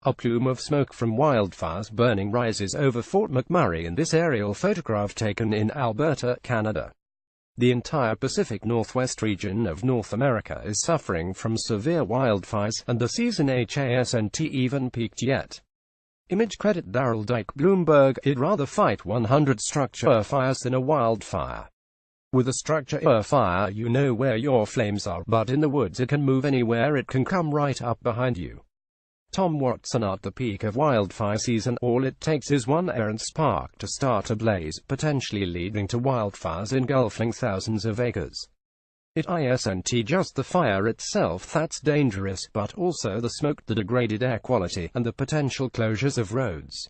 A plume of smoke from wildfires burning rises over Fort McMurray in this aerial photograph taken in Alberta, Canada. The entire Pacific Northwest region of North America is suffering from severe wildfires, and the season hasn't even peaked yet. Image credit Daryl Dyke Bloomberg. I'd rather fight 100 structure fires than a wildfire. With a structure fire, you know where your flames are, but in the woods it can move anywhere, it can come right up behind you. Tom Watson. At the peak of wildfire season, all it takes is one errant spark to start a blaze, potentially leading to wildfires engulfing thousands of acres. It isn't just the fire itself that's dangerous, but also the smoke, the degraded air quality, and the potential closures of roads.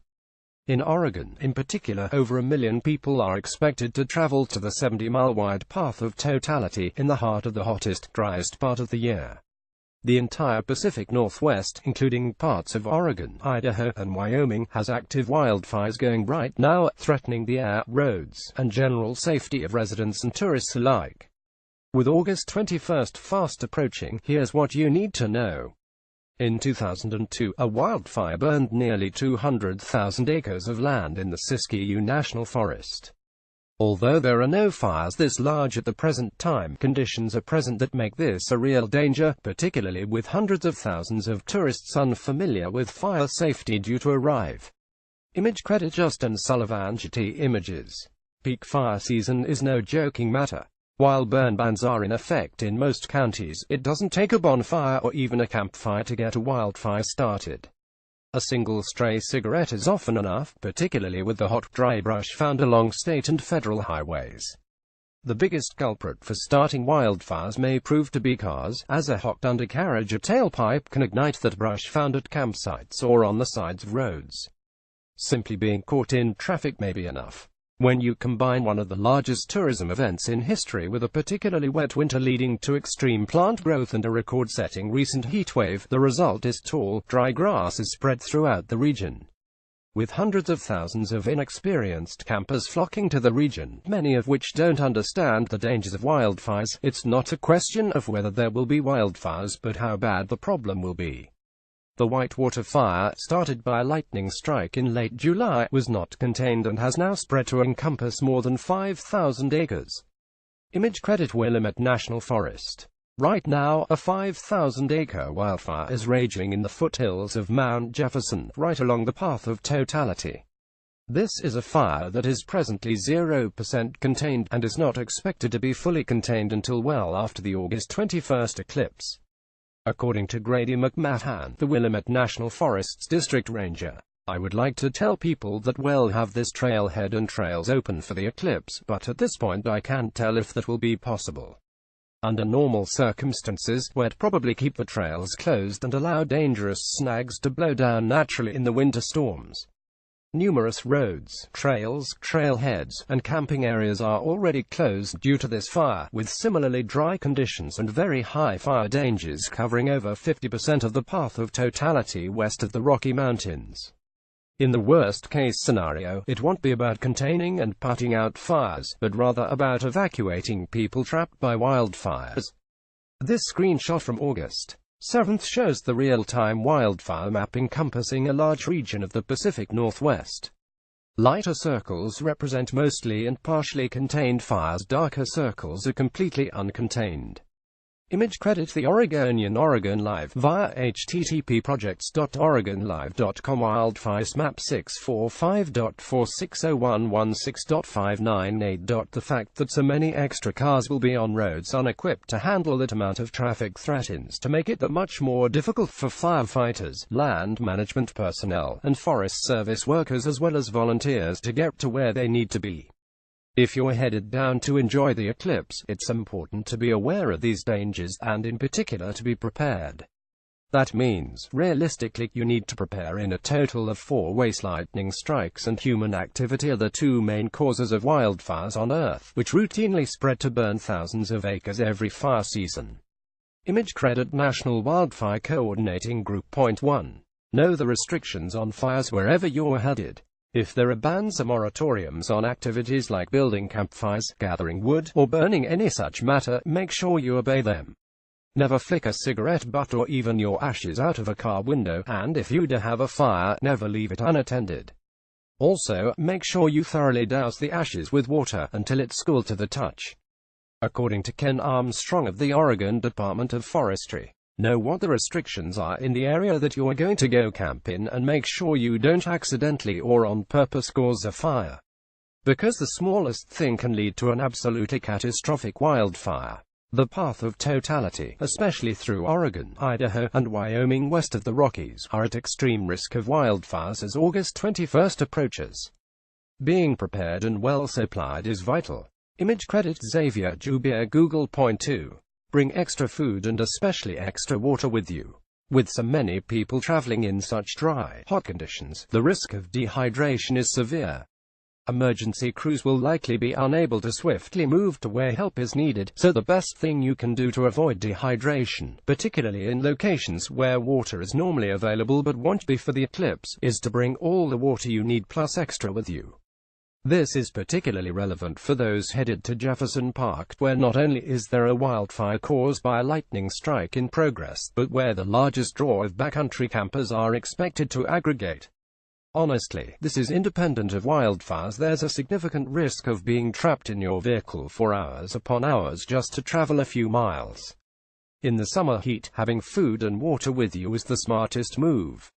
In Oregon, in particular, over 1 million people are expected to travel to the 70-mile-wide path of totality, in the heart of the hottest, driest part of the year. The entire Pacific Northwest, including parts of Oregon, Idaho, and Wyoming, has active wildfires going right now, threatening the air, roads, and general safety of residents and tourists alike. With August 21st fast approaching, here's what you need to know. In 2002, a wildfire burned nearly 200,000 acres of land in the Siskiyou National Forest. Although there are no fires this large at the present time, conditions are present that make this a real danger, particularly with hundreds of thousands of tourists unfamiliar with fire safety due to arrive. Image credit Justin Sullivan. Getty Images. Peak fire season is no joking matter. While burn bans are in effect in most counties, it doesn't take a bonfire or even a campfire to get a wildfire started. A single stray cigarette is often enough, particularly with the hot, dry brush found along state and federal highways. The biggest culprit for starting wildfires may prove to be cars, as a hot undercarriage or tailpipe can ignite that brush found at campsites or on the sides of roads. Simply being caught in traffic may be enough. When you combine one of the largest tourism events in history with a particularly wet winter leading to extreme plant growth and a record-setting recent heatwave, the result is tall, dry grass is spread throughout the region. With hundreds of thousands of inexperienced campers flocking to the region, many of which don't understand the dangers of wildfires, it's not a question of whether there will be wildfires, but how bad the problem will be. The Whitewater fire, started by a lightning strike in late July, was not contained and has now spread to encompass more than 5,000 acres. Image credit Willamette National Forest. Right now, a 5,000-acre wildfire is raging in the foothills of Mount Jefferson, right along the path of totality. This is a fire that is presently 0% contained, and is not expected to be fully contained until well after the August 21st eclipse. According to Grady McMahon, the Willamette National Forest's district ranger, I would like to tell people that we'll have this trailhead and trails open for the eclipse, but at this point I can't tell if that will be possible. Under normal circumstances, we'd probably keep the trails closed and allow dangerous snags to blow down naturally in the winter storms. Numerous roads, trails, trailheads, and camping areas are already closed due to this fire, with similarly dry conditions and very high fire dangers covering over 50% of the path of totality west of the Rocky Mountains. In the worst-case scenario, it won't be about containing and putting out fires, but rather about evacuating people trapped by wildfires. This screenshot from August 7th shows the real-time wildfire map encompassing a large region of the Pacific Northwest. Lighter circles represent mostly and partially contained fires, darker circles are completely uncontained. Image credit The Oregonian. Oregon Live via http://projects.oregonlive.com. Wildfires map 645.46011.6.598. The fact that so many extra cars will be on roads unequipped to handle that amount of traffic threatens to make it that much more difficult for firefighters, land management personnel, and Forest Service workers as well as volunteers to get to where they need to be. If you're headed down to enjoy the eclipse, it's important to be aware of these dangers, and in particular to be prepared. That means, realistically, you need to prepare in a total of 4 ways. Lightning strikes and human activity are the 2 main causes of wildfires on Earth, which routinely spread to burn thousands of acres every fire season. Image credit National Wildfire Coordinating Group. Point 1. Know the restrictions on fires wherever you're headed. If there are bans or moratoriums on activities like building campfires, gathering wood, or burning any such matter, make sure you obey them. Never flick a cigarette butt or even your ashes out of a car window, and if you do have a fire, never leave it unattended. Also, make sure you thoroughly douse the ashes with water until it's cool to the touch. According to Ken Armstrong of the Oregon Department of Forestry, know what the restrictions are in the area that you are going to go camp in and make sure you don't accidentally or on purpose cause a fire. Because the smallest thing can lead to an absolutely catastrophic wildfire. The path of totality, especially through Oregon, Idaho, and Wyoming west of the Rockies, are at extreme risk of wildfires as August 21st approaches. Being prepared and well supplied is vital. Image credit Xavier Jubier Google. Point 2. Bring extra food and especially extra water with you. With so many people traveling in such dry, hot conditions, the risk of dehydration is severe. Emergency crews will likely be unable to swiftly move to where help is needed, so the best thing you can do to avoid dehydration, particularly in locations where water is normally available but won't be for the eclipse, is to bring all the water you need plus extra with you. This is particularly relevant for those headed to Jefferson Park, where not only is there a wildfire caused by a lightning strike in progress, but where the largest draw of backcountry campers are expected to aggregate. Honestly, this is independent of wildfires. There's a significant risk of being trapped in your vehicle for hours upon hours just to travel a few miles. In the summer heat, having food and water with you is the smartest move.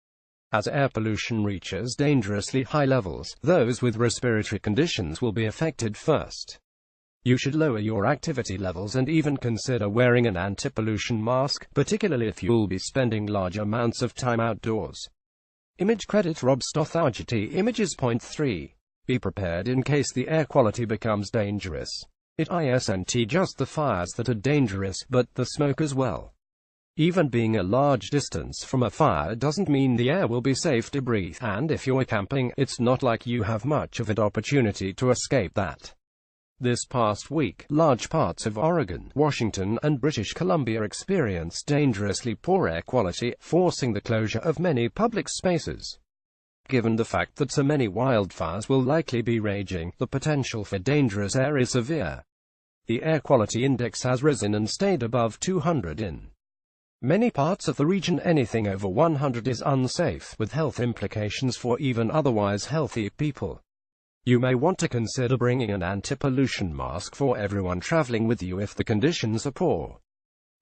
As air pollution reaches dangerously high levels, those with respiratory conditions will be affected first. You should lower your activity levels and even consider wearing an anti-pollution mask, particularly if you'll be spending large amounts of time outdoors. Image credit Rob Stothargity Images. Point 3. Be prepared in case the air quality becomes dangerous. It isn't just the fires that are dangerous, but the smoke as well. Even being a large distance from a fire doesn't mean the air will be safe to breathe, and if you're camping, it's not like you have much of an opportunity to escape that. This past week, large parts of Oregon, Washington, and British Columbia experienced dangerously poor air quality, forcing the closure of many public spaces. Given the fact that so many wildfires will likely be raging, the potential for dangerous air is severe. The air quality index has risen and stayed above 200 in many parts of the region. Anything over 100 is unsafe, with health implications for even otherwise healthy people. You may want to consider bringing an anti-pollution mask for everyone traveling with you if the conditions are poor.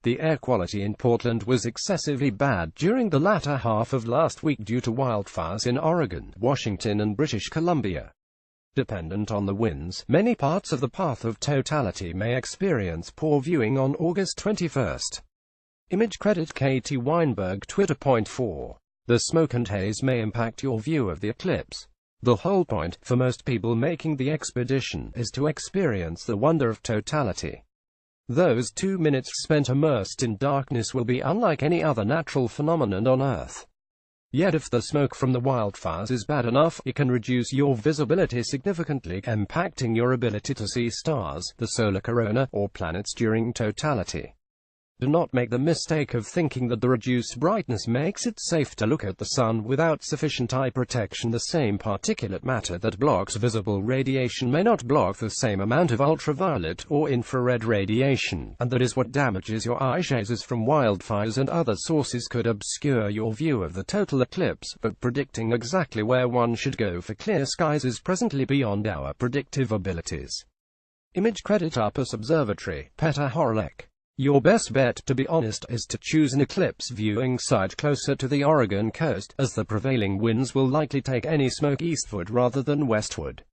The air quality in Portland was excessively bad during the latter half of last week due to wildfires in Oregon, Washington, and British Columbia. Dependent on the winds, many parts of the path of totality may experience poor viewing on August 21st. Image credit Katie Weinberg Twitter. Point 4. The smoke and haze may impact your view of the eclipse. The whole point, for most people making the expedition, is to experience the wonder of totality. Those 2 minutes spent immersed in darkness will be unlike any other natural phenomenon on Earth. Yet if the smoke from the wildfires is bad enough, it can reduce your visibility significantly, impacting your ability to see stars, the solar corona, or planets during totality. Do not make the mistake of thinking that the reduced brightness makes it safe to look at the sun without sufficient eye protection. The same particulate matter that blocks visible radiation may not block the same amount of ultraviolet or infrared radiation, and that is what damages your eye. Hazes from wildfires and other sources could obscure your view of the total eclipse, but predicting exactly where one should go for clear skies is presently beyond our predictive abilities. Image credit Uppus Observatory, Petar Horlek. Your best bet, to be honest, is to choose an eclipse viewing site closer to the Oregon coast, as the prevailing winds will likely take any smoke eastward rather than westward.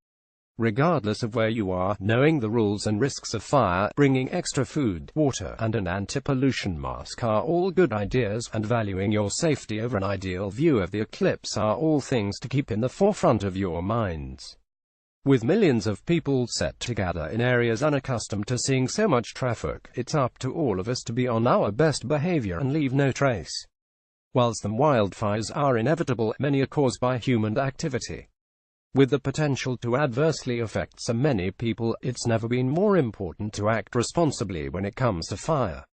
Regardless of where you are, knowing the rules and risks of fire, bringing extra food, water, and an anti-pollution mask are all good ideas, and valuing your safety over an ideal view of the eclipse are all things to keep in the forefront of your minds. With millions of people set to gather in areas unaccustomed to seeing so much traffic, it's up to all of us to be on our best behavior and leave no trace. Whilst the wildfires are inevitable, many are caused by human activity. With the potential to adversely affect so many people, it's never been more important to act responsibly when it comes to fire.